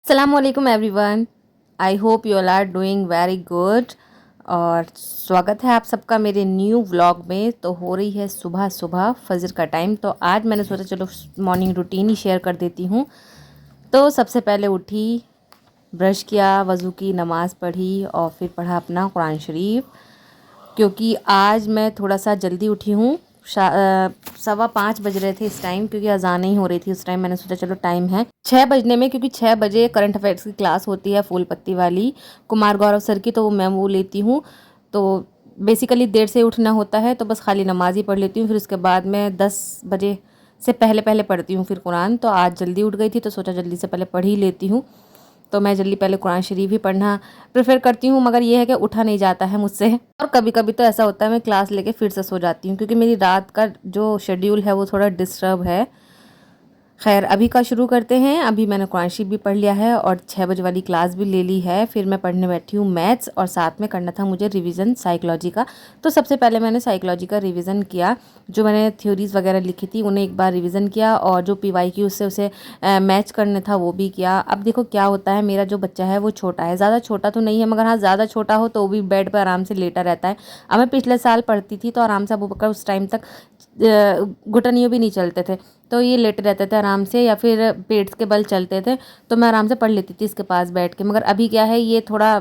अस्सलामुअलैकुम everyone. I hope you all are doing very good. और स्वागत है आप सबका मेरे न्यू व्लॉग में। तो हो रही है सुबह सुबह फजर का टाइम, तो आज मैंने सोचा चलो मॉर्निंग रूटीन ही शेयर कर देती हूँ। तो सबसे पहले उठी, ब्रश किया, वज़ू की, नमाज़ पढ़ी और फिर पढ़ा अपना कुरान शरीफ। क्योंकि आज मैं थोड़ा सा जल्दी उठी हूँ, 5:15 बज रहे थे इस टाइम, क्योंकि अजान नहीं हो रही थी उस टाइम। मैंने सोचा चलो टाइम है 6 बजने में, क्योंकि 6 बजे करंट अफेयर्स की क्लास होती है फूल पत्ती वाली कुमार गौरव सर की, तो मैं वो लेती हूँ। तो बेसिकली देर से उठना होता है, तो बस खाली नमाज ही पढ़ लेती हूँ। फिर उसके बाद मैं 10 बजे से पहले पहले पढ़ती हूँ फिर कुरान। तो आज जल्दी उठ गई थी तो सोचा जल्दी से पहले पढ़ ही लेती हूँ। तो मैं जल्दी पहले कुरान शरीफ ही पढ़ना प्रेफर करती हूँ, मगर ये है कि उठा नहीं जाता है मुझसे। और कभी कभी तो ऐसा होता है मैं क्लास लेके फिर से सो जाती हूँ, क्योंकि मेरी रात का जो शेड्यूल है वो थोड़ा डिस्टर्ब है। खैर, अभी का शुरू करते हैं। अभी मैंने कुरान शरीफ भी पढ़ लिया है और 6 बजे वाली क्लास भी ले ली है। फिर मैं पढ़ने बैठी हूँ मैथ्स, और साथ में करना था मुझे रिवीजन साइकोलॉजी का। तो सबसे पहले मैंने साइकोलॉजी का रिवीजन किया। जो मैंने थ्योरीज वगैरह लिखी थी उन्हें एक बार रिवीजन किया, और जो पीवाई की उससे उसे मैच करने था वो भी किया। अब देखो क्या होता है, मेरा जो बच्चा है वो छोटा है, ज़्यादा छोटा तो नहीं है, मगर हाँ ज़्यादा छोटा हो तो वो भी बेड पर आराम से लेटा रहता है। अब मैं पिछले साल पढ़ती थी तो आराम से अबू बकर उस टाइम तक घुटनियों भी नहीं चलते थे, तो ये लेटे रहते थे आराम से, या फिर पेट्स के बल चलते थे, तो मैं आराम से पढ़ लेती थी इसके पास बैठ के। मगर अभी क्या है, ये थोड़ा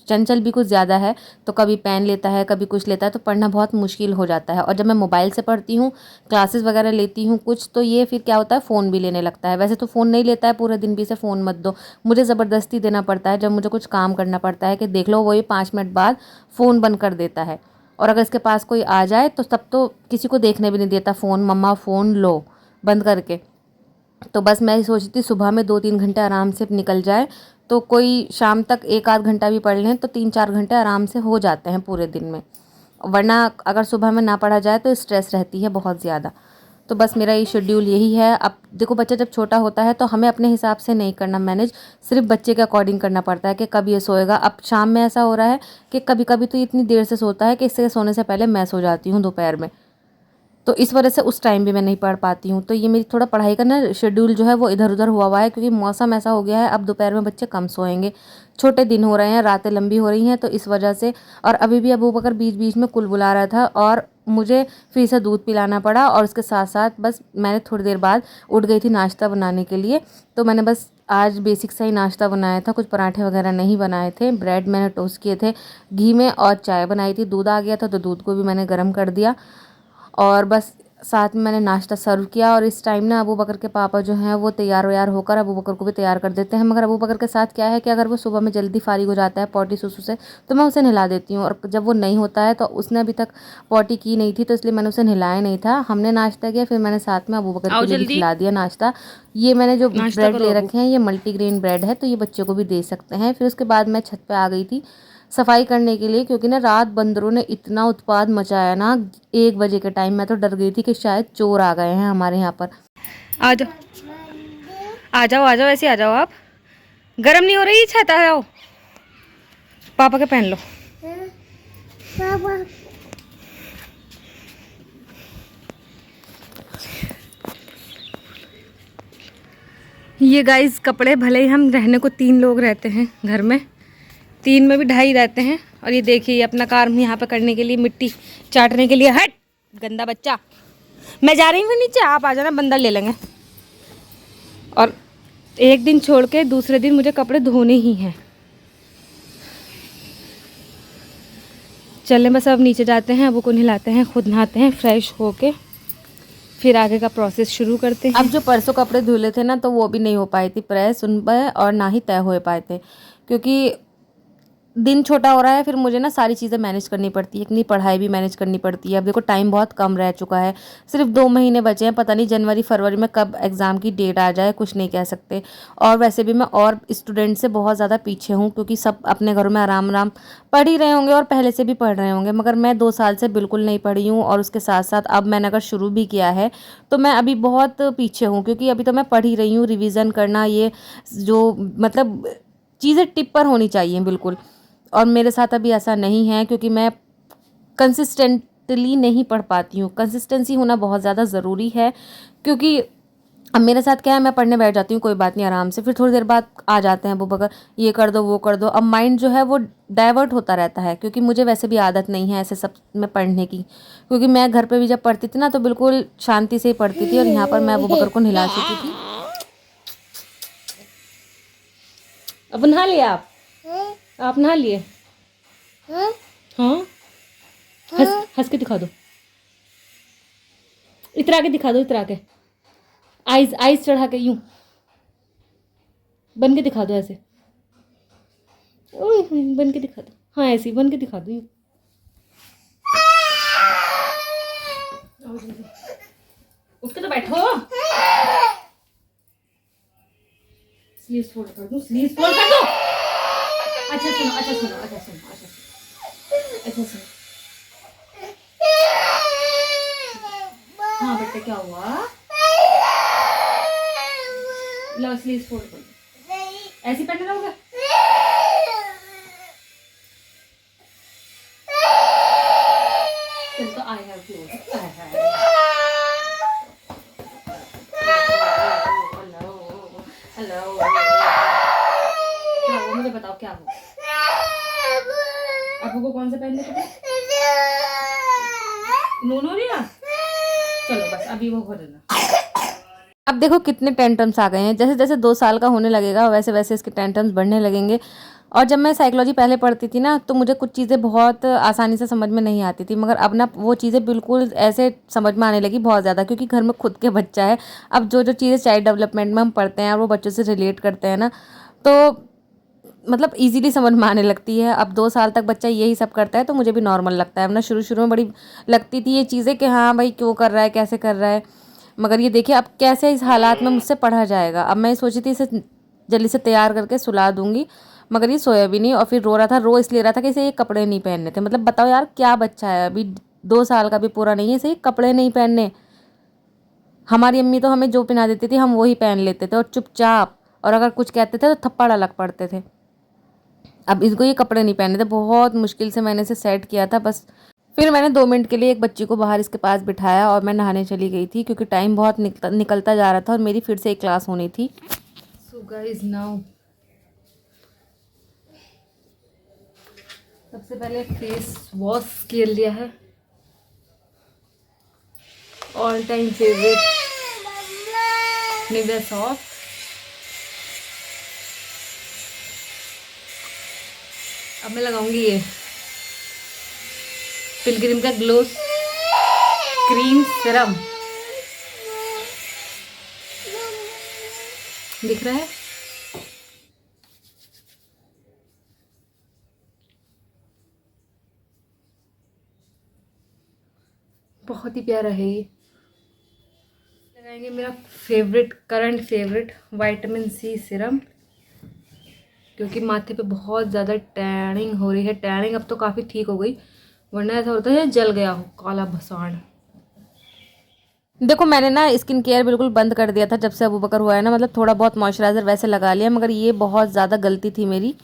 चंचल भी कुछ ज़्यादा है, तो कभी पेन लेता है कभी कुछ लेता है, तो पढ़ना बहुत मुश्किल हो जाता है। और जब मैं मोबाइल से पढ़ती हूँ, क्लासेस वगैरह लेती हूँ कुछ, तो ये फिर क्या होता है, फ़ोन भी लेने लगता है। वैसे तो फ़ोन नहीं लेता है, पूरे दिन भी इसे फ़ोन मत दो, मुझे ज़बरदस्ती देना पड़ता है। जब मुझे कुछ काम करना पड़ता है कि देख लो, वही 5 मिनट बाद फ़ोन बंद कर देता है। और अगर इसके पास कोई आ जाए तो तब तो किसी को देखने भी नहीं देता फ़ोन, मम्मा फ़ोन लो बंद करके। तो बस मैं सोचती सुबह में 2-3 घंटे आराम से निकल जाए, तो कोई शाम तक 1-8 घंटा भी पढ़ लें तो 3-4 घंटे आराम से हो जाते हैं पूरे दिन में। वरना अगर सुबह में ना पढ़ा जाए तो स्ट्रेस रहती है बहुत ज़्यादा। तो बस मेरा ये शेड्यूल यही है। अब देखो, बच्चा जब छोटा होता है तो हमें अपने हिसाब से नहीं करना मैनेज, सिर्फ बच्चे के अकॉर्डिंग करना पड़ता है कि कब ये सोएगा। अब शाम में ऐसा हो रहा है कि कभी कभी तो ये इतनी देर से सोता है कि इससे सोने से पहले मैं सो जाती हूँ दोपहर में। तो इस वजह से उस टाइम भी मैं नहीं पढ़ पाती हूँ। तो ये मेरी थोड़ा पढ़ाई का ना शेड्यूल जो है वो इधर उधर हुआ है, क्योंकि मौसम ऐसा हो गया है। अब दोपहर में बच्चे कम सोएंगे, छोटे दिन हो रहे हैं, रातें लंबी हो रही हैं, तो इस वजह से। और अभी भी अबू बकर बीच बीच में कुलबुला रहा था, और मुझे फिर से दूध पिलाना पड़ा। और उसके साथ साथ बस मैंने थोड़ी देर बाद उठ गई थी नाश्ता बनाने के लिए। तो मैंने बस आज बेसिक सा ही नाश्ता बनाया था, कुछ पराठे वगैरह नहीं बनाए थे। ब्रेड मैंने टोस्ट किए थे घी में, और चाय बनाई थी। दूध आ गया था तो दूध को भी मैंने गर्म कर दिया, और बस साथ में मैंने नाश्ता सर्व किया। और इस टाइम ना अबू बकर के पापा जो हैं वो तैयार व्यार होकर अबू बकर को भी तैयार कर देते हैं। मगर अबू बकर के साथ क्या है कि अगर वो सुबह में जल्दी फारिग हो जाता है पॉटी सुसु से, तो मैं उसे नहला देती हूँ। और जब वो नहीं होता है, तो उसने अभी तक पॉटी की नहीं थी, तो इसलिए मैंने उसे नहलाया नहीं था। हमने नाश्ता किया, फिर मैंने साथ में अबू बकर आओ के लिए भी जल्दी खिला दिया नाश्ता। ये मैंने जो नाश्ता ब्रेड करो ले अबू। रखे हैं ये मल्टीग्रेन ब्रेड है, तो ये बच्चे को भी दे सकते हैं। फिर उसके बाद मैं छत पर आ गई थी सफाई करने के लिए, क्योंकि ना रात बंदरों ने इतना उत्पाद मचाया ना, 1 बजे के टाइम मैं तो डर गई थी कि शायद चोर आ गए हैं हमारे यहाँ पर। आ जाओ आ जाओ आ जाओ, ऐसे आ जाओ आप। गर्म नहीं हो रही छत, आ जाओ, पापा के पहन लो। पापा ये गाइस कपड़े, भले ही हम रहने को 3 लोग रहते हैं घर में, 3 में भी 2.5 रहते हैं। और ये देखिए, ये अपना काम यहाँ पे करने के लिए, मिट्टी चाटने के लिए, हट गंदा बच्चा। मैं जा रही हूँ नीचे, आप आ जाना, बंदर ले लेंगे। और एक दिन छोड़ के दूसरे दिन मुझे कपड़े धोने ही हैं। चलें बस अब नीचे जाते हैं, अबू को नहलाते हैं, खुद नहाते हैं, फ्रेश होके फिर आगे का प्रोसेस शुरू करते हैं। अब जो परसों कपड़े धुले थे ना, तो वो भी नहीं हो पाई थी प्रेस उन पर, और ना ही तय हो पाए थे, क्योंकि दिन छोटा हो रहा है। फिर मुझे ना सारी चीज़ें मैनेज करनी पड़ती है, अपनी पढ़ाई भी मैनेज करनी पड़ती है। अब देखो टाइम बहुत कम रह चुका है, सिर्फ 2 महीने बचे हैं। पता नहीं जनवरी फरवरी में कब एग्ज़ाम की डेट आ जाए, कुछ नहीं कह सकते। और वैसे भी मैं और स्टूडेंट से बहुत ज़्यादा पीछे हूँ, क्योंकि सब अपने घरों में आराम आराम पढ़ ही रहे होंगे और पहले से भी पढ़ रहे होंगे, मगर मैं 2 साल से बिल्कुल नहीं पढ़ी हूँ। और उसके साथ साथ अब मैंने अगर शुरू भी किया है तो मैं अभी बहुत पीछे हूँ, क्योंकि अभी तो मैं पढ़ ही रही हूँ। रिवीज़न करना, ये जो मतलब चीज़ें टिप पर होनी चाहिए बिल्कुल। और मेरे साथ अभी ऐसा नहीं है, क्योंकि मैं कंसिस्टेंटली नहीं पढ़ पाती हूँ। कंसिस्टेंसी होना बहुत ज़्यादा ज़रूरी है, क्योंकि अब मेरे साथ क्या है, मैं पढ़ने बैठ जाती हूँ कोई बात नहीं आराम से, फिर थोड़ी देर बाद आ जाते हैं अबू बकर, ये कर दो वो कर दो। अब माइंड जो है वो डाइवर्ट होता रहता है, क्योंकि मुझे वैसे भी आदत नहीं है ऐसे सब में पढ़ने की, क्योंकि मैं घर पे भी जब पढ़ती थी ना तो बिल्कुल शांति से ही पढ़ती थी, और यहाँ पर मैं अबू बकर को नहला चुकी थी। अब नहा लिए आप नहा लिए? हाँ, हंस के दिखा दो, इतरा के दिखा दो, इतरा के आइज चढ़ा के यूं बन के दिखा दो, ऐसे ओए बन के दिखा दो, हाँ ऐसे ही बन के दिखा दो यूं। उठ के तो बैठो, स्लीव्स फोल्ड कर दूं, स्लीव्स फोल्ड कर दो। अच्छा सुनो, अच्छा सुनो, अच्छा सुनो, अच्छा सुनो, अच्छा सुनो। हाँ बेटा क्या हुआ? लो स्लीव्स फोल्ड कर दो, ऐसे पहनना होगा। तो आई हैव क्लोथ, हेलो क्या हुआ मुझे बताओ, क्या हुआ? आपको को कौन से पहनने थे? नो रिया, चलो बस अभी वो हो देना। अब देखो कितने टेंटम्स आ गए हैं, जैसे जैसे 2 साल का होने लगेगा वैसे वैसे इसके टेंटम्स बढ़ने लगेंगे। और जब मैं साइकोलॉजी पहले पढ़ती थी ना तो मुझे कुछ चीज़ें बहुत आसानी से समझ में नहीं आती थी, मगर अब ना वो चीज़ें बिल्कुल ऐसे समझ में आने लगी बहुत ज़्यादा, क्योंकि घर में खुद के बच्चा है। अब जो जो चीज़ें चाइल्ड डेवलपमेंट में हम पढ़ते हैं और वो बच्चों से रिलेट करते हैं ना, तो मतलब इजीली समझ में आने लगती है। अब 2 साल तक बच्चा यही सब करता है तो मुझे भी नॉर्मल लगता है। वरना शुरू शुरू में बड़ी लगती थी ये चीज़ें कि हाँ भाई क्यों कर रहा है, कैसे कर रहा है, मगर ये देखिए अब कैसे इस हालात में मुझसे पढ़ा जाएगा। अब मैं सोची थी इसे जल्दी से तैयार करके सुला दूंगी, मगर ये सोया भी नहीं, और फिर रो रहा था। रो इसलिए रहा था कि इसे ये कपड़े नहीं पहनने थे। मतलब बताओ यार क्या बच्चा है, अभी 2 साल का भी पूरा नहीं है, इसे ये कपड़े नहीं पहनने। हमारी अम्मी तो हमें जो पहना देती थी हम वही पहन लेते थे और चुपचाप, और अगर कुछ कहते थे तो थप्पड़ अलग पड़ते थे। अब इसको ये कपड़े नहीं पहने थे, बहुत मुश्किल से मैंने इसे सेट किया था बस। फिर मैंने 2 मिनट के लिए एक बच्ची को बाहर इसके पास बिठाया और मैं नहाने चली गई थी, क्योंकि टाइम बहुत निकलता जा रहा था और मेरी फिर से एक क्लास होनी थी। सो गाइस नाउ सबसे पहले फेस वॉश कर लिया है, all time favourite Nivea soft. अब मैं लगाऊंगी ये पिलग्रिम का ग्लो क्रीम सीरम, दिख रहा है? बहुत ही प्यारा है ये। लगाएंगे मेरा current favourite vitamin C serum, क्योंकि माथे पे बहुत ज़्यादा टैनिंग हो रही है। टैनिंग अब तो काफ़ी ठीक हो गई, वरना ऐसा होता है जल गया हो काला भसाड़। देखो मैंने ना स्किन केयर बिल्कुल बंद कर दिया था जब से अबू बकर हुआ है ना, मतलब थोड़ा बहुत मॉइस्चराइजर वैसे लगा लिया, मगर ये बहुत ज़्यादा गलती थी मेरी।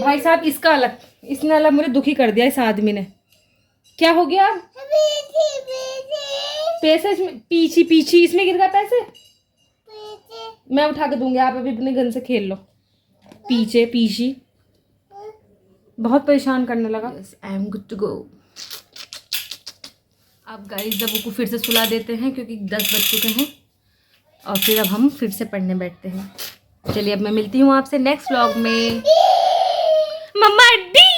भाई साहब इसका अलग, इसने अलग मुझे दुखी कर दिया इस आदमी ने। क्या हो गया? पैसे इसमें पीछी पीछी इसमें गिर गया पैसे। मैं उठा के दूंगी, आप अभी अपने गन से खेल लो। पीछे पीछी बहुत परेशान करने लगा। I am good to go. अब गाइस जब को फिर से सुला देते हैं क्योंकि 10 बज चुके हैं, और फिर अब हम फिर से पढ़ने बैठते हैं। चलिए अब मैं मिलती हूँ आपसे नेक्स्ट व्लॉग में। मम्मा डी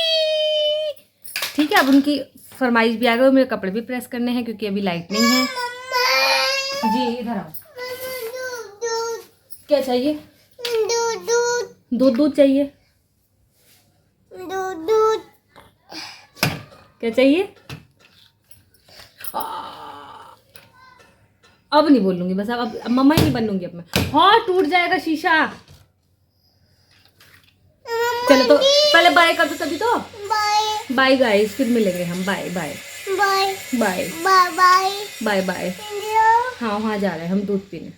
ठीक है, अब उनकी फरमाइश भी आ गई, मेरे कपड़े भी प्रेस करने हैं क्योंकि अभी लाइट नहीं है। जी इधर आओ। क्या चाहिए? दूध चाहिए? क्या चाहिए? अब नहीं बोलूंगी बस, अब मम्मा ही नहीं बनूंगी अब मैं। हाँ टूट जाएगा शीशा। चलो तो पहले बाय कर दो तभी तो। बाय गाइस, फिर मिलेंगे हम। Bye bye bye bye bye bye bye. हाँ वहाँ जा रहे हैं हम दूध पीने।